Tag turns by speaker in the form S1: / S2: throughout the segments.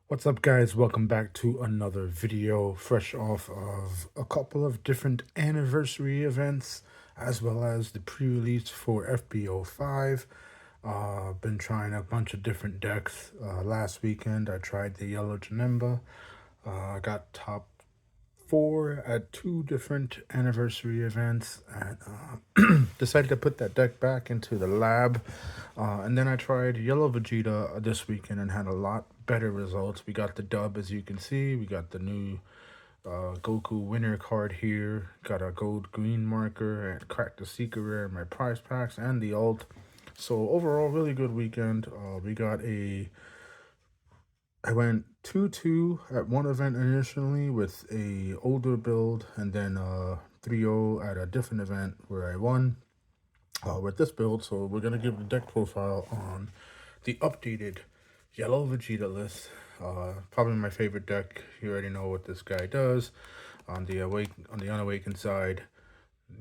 S1: What's up, guys? Welcome back to another video, fresh off of a couple of different anniversary events, as well as the pre-release for FB05. Been trying a bunch of different decks. Last weekend, I tried the yellow Janemba. I got top four at two different anniversary events, and decided to put that deck back into the lab. And then I tried yellow Vegeta this weekend and had a lot better results. We got the dub, as you can see. We got the new Goku winner card here. Got a gold green marker and cracked the secret rare in my prize packs and the alt. So overall, really good weekend. I went 2-2 at one event initially with a older build, and then 3-0 at a different event where I won with this build. So we're gonna give the deck profile on the updated yellow Vegeta list. Probably my favorite deck. You already know what this guy does. On the unawakened side,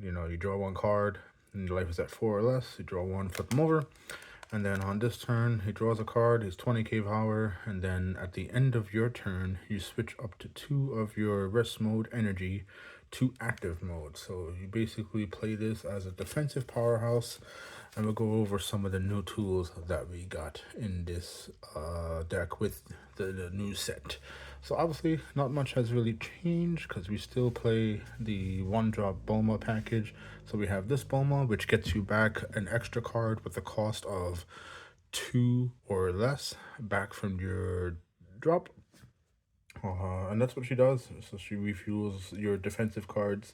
S1: you draw one card, and your life is at 4 or less. You draw one, flip them over. And then on this turn, he draws a card, he's 20k power, and then at the end of your turn, you switch up to 2 of your rest mode energy to active mode. So you basically play this as a defensive powerhouse, and we'll go over some of the new tools that we got in this deck with the new set. So obviously, not much has really changed because we still play the one-drop Bulma package. So we have this Bulma, which gets you back an extra card with the cost of 2 or less back from your drop. And that's what she does. So she refuels your defensive cards.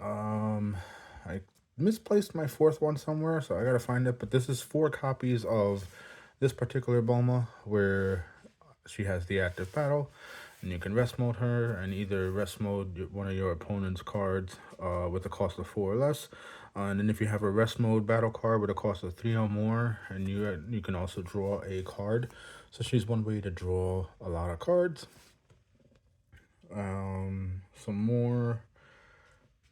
S1: I misplaced my fourth one somewhere, so I gotta find it. But this is 4 copies of this particular Bulma where she has the active battle, and you can rest mode her and either rest mode one of your opponent's cards with a cost of 4 or less. And then if you have a rest mode battle card with a cost of 3 or more, and you can also draw a card. So she's one way to draw a lot of cards. Some more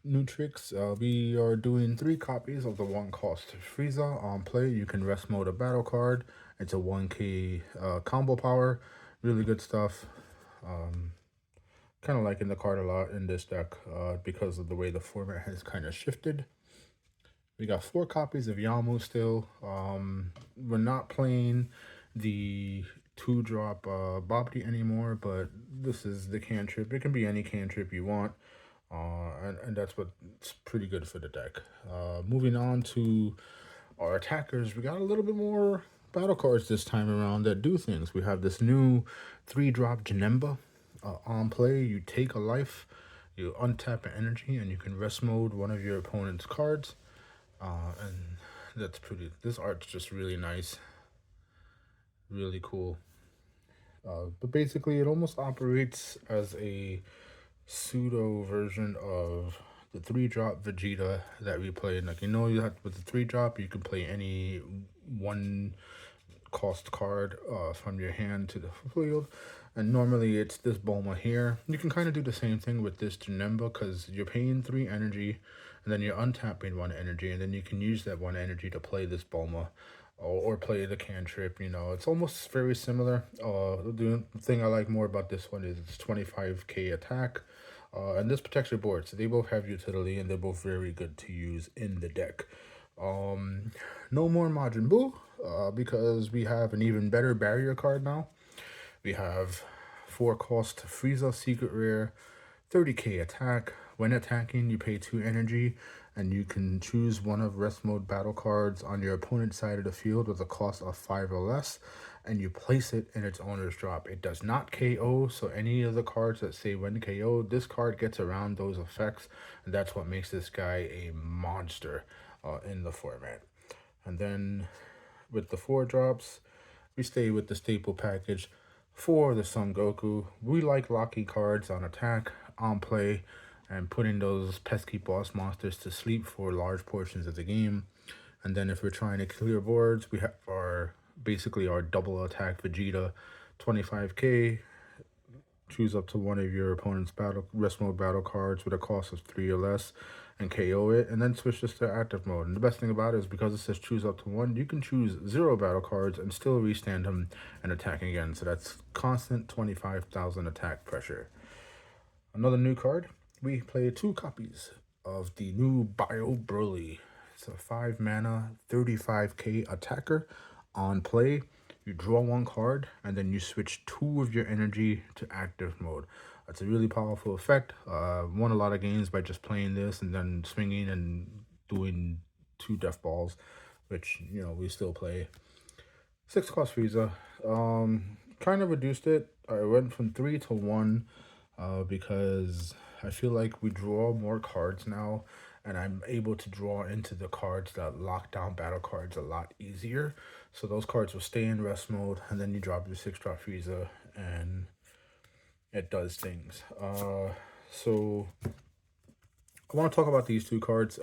S1: new tricks. We are doing 3 copies of the 1 cost Frieza on play. You can rest mode a battle card. It's a 1k combo power. Really good stuff. Kind of liking the card a lot in this deck because of the way the format has kind of shifted. We got 4 copies of Yamu still. We're not playing the 2-drop Bobby anymore, but this is the cantrip. It can be any cantrip you want. And that's what's pretty good for the deck. Moving on to our attackers, we got a little bit more battle cards this time around that do things. We have this new 3-drop Janemba on play. You take a life, you untap an energy, and you can rest mode one of your opponent's cards. And that's pretty. This art's just really nice, really cool. But basically, it almost operates as a pseudo version of the 3-drop Vegeta that we played. Like, with the 3-drop, you can play any 1 cost card from your hand to the field, and normally it's this Bulma here. You can kind of do the same thing with this Janemba because you're paying 3 energy, and then you're untapping 1 energy, and then you can use that 1 energy to play this Bulma. Or play the cantrip. It's almost very similar. The thing I like more about this one is it's 25k attack, and this protects your board. So they both have utility, and they're both very good to use in the deck. No more Majin Buu, because we have an even better barrier card now. We have 4 cost Frieza secret rare, 30k attack. When attacking, you pay 2 energy, and you can choose one of rest mode battle cards on your opponent's side of the field with a cost of 5 or less, and you place it in its owner's drop. It does not KO, so any of the cards that say when KO, this card gets around those effects, and that's what makes this guy a monster in the format. And then with the 4 drops, we stay with the staple package for the Son Goku. We like locking cards on attack, on play, and putting those pesky boss monsters to sleep for large portions of the game. And then if we're trying to clear boards, we have basically our double attack Vegeta, 25k, choose up to one of your opponent's rest mode battle cards with a cost of 3 or less and KO it, and then switch this to active mode. And the best thing about it is because it says choose up to 1, you can choose 0 battle cards and still restand them and attack again. So that's constant 25,000 attack pressure. Another new card, we play 2 copies of the new Bio Broly. It's a 5 mana, 35k attacker. On play, you draw 1 card, and then you switch 2 of your energy to active mode. That's a really powerful effect. Won a lot of games by just playing this and then swinging and doing 2 death balls, which, you know, we still play. 6 cost Frieza. Kind of reduced it. I went from 3 to 1 because I feel like we draw more cards now, and I'm able to draw into the cards that lock down battle cards a lot easier. So those cards will stay in rest mode, and then you drop your 6-drop Frieza, and it does things. So I want to talk about these 2 cards.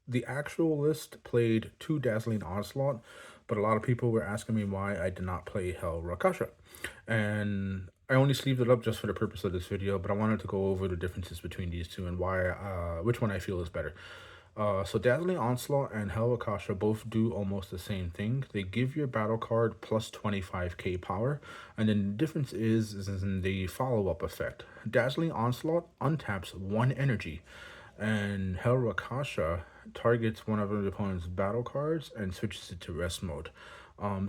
S1: The actual list played 2 Dazzling Onslaught, but a lot of people were asking me why I did not play Hell Rakasha. And I only sleeved it up just for the purpose of this video, but I wanted to go over the differences between these 2 and why, which one I feel is better. So Dazzling Onslaught and Hell Rakasha both do almost the same thing. They give your battle card plus 25k power, and then the difference is in the follow-up effect. Dazzling Onslaught untaps 1 energy, and Hell Rakasha targets one of the opponent's battle cards and switches it to rest mode.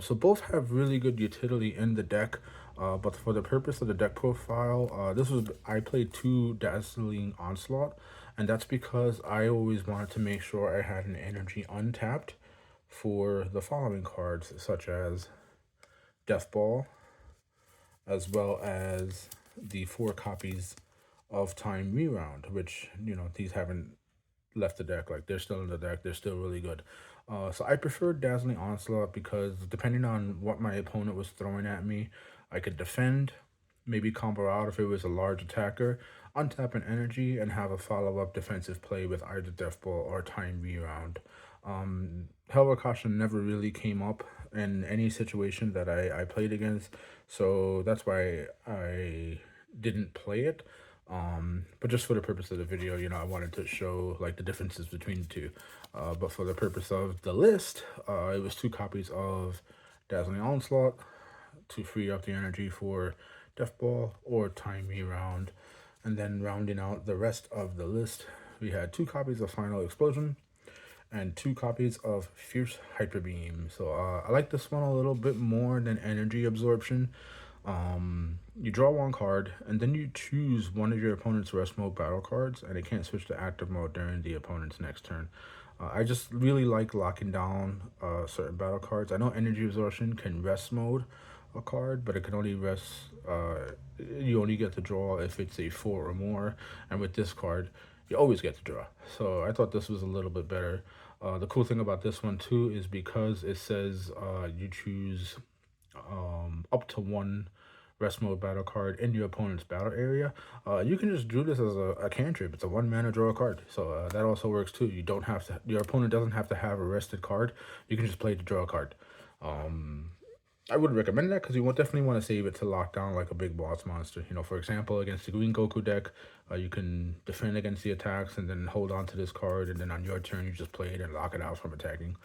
S1: So both have really good utility in the deck, but for the purpose of the deck profile, I played 2 Dazzling Onslaught, and that's because I always wanted to make sure I had an energy untapped for the following cards, such as Death Ball, as well as the 4 copies of Time Reround, which, you know, these haven't left the deck. Like, they're still in the deck. They're still really good. So I preferred Dazzling Onslaught because depending on what my opponent was throwing at me, I could defend, maybe combo out if it was a large attacker, untap an energy, and have a follow-up defensive play with either Death Ball or Time Reround. Hell Rakasha never really came up in any situation that I played against, so that's why I didn't play it. But just for the purpose of the video, you know, I wanted to show like the differences between the 2. But for the purpose of the list, it was 2 copies of Dazzling Onslaught to free up the energy for Death Ball or Time Reround. And then rounding out the rest of the list, we had 2 copies of Final Explosion and 2 copies of Fierce Hyper Beam. So I like this one a little bit more than Energy Absorption. You draw 1 card, and then you choose one of your opponent's rest mode battle cards, and it can't switch to active mode during the opponent's next turn. I just really like locking down certain battle cards. I know Energy Absorption can rest mode a card, but it can only rest, you only get to draw if it's a 4 or more, and with this card, you always get to draw. So I thought this was a little bit better. The cool thing about this one too is because it says you choose up to 1 rest mode battle card in your opponent's battle area, you can just do this as a cantrip. It's a 1 mana draw a card, so that also works too. You don't have to, your opponent doesn't have to have a rested card. You can just play to draw a card. I would recommend that because you would definitely want to save it to lock down like a big boss monster. You know, for example, against the Green Goku deck, you can defend against the attacks and then hold on to this card, and then on your turn you just play it and lock it out from attacking.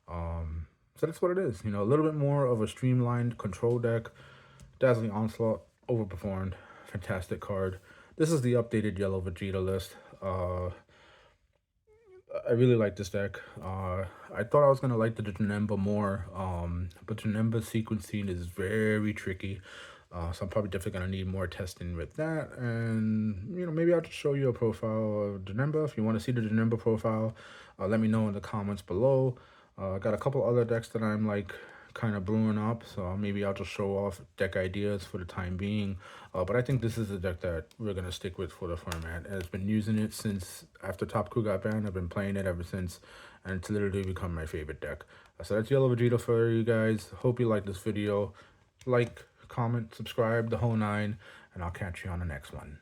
S1: So that's what it is. You know, a little bit more of a streamlined control deck. Dazzling Onslaught overperformed. Fantastic card. This is the updated Yellow Vegeta list. I really like this deck. I thought I was going to like the Janemba more, but Janemba sequencing is very tricky. So I'm probably definitely going to need more testing with that. And, you know, maybe I'll just show you a profile of Janemba. If you want to see the Janemba profile, let me know in the comments below. I got a couple other decks that I'm like kind of brewing up, so maybe I'll just show off deck ideas for the time being. But I think this is the deck that we're going to stick with for the format. I've been using it since after Top Coup got banned. I've been playing it ever since, and it's literally become my favorite deck. So that's Yellow Vegeta for you guys. Hope you like this video. Like, comment, subscribe, the whole 9, and I'll catch you on the next one.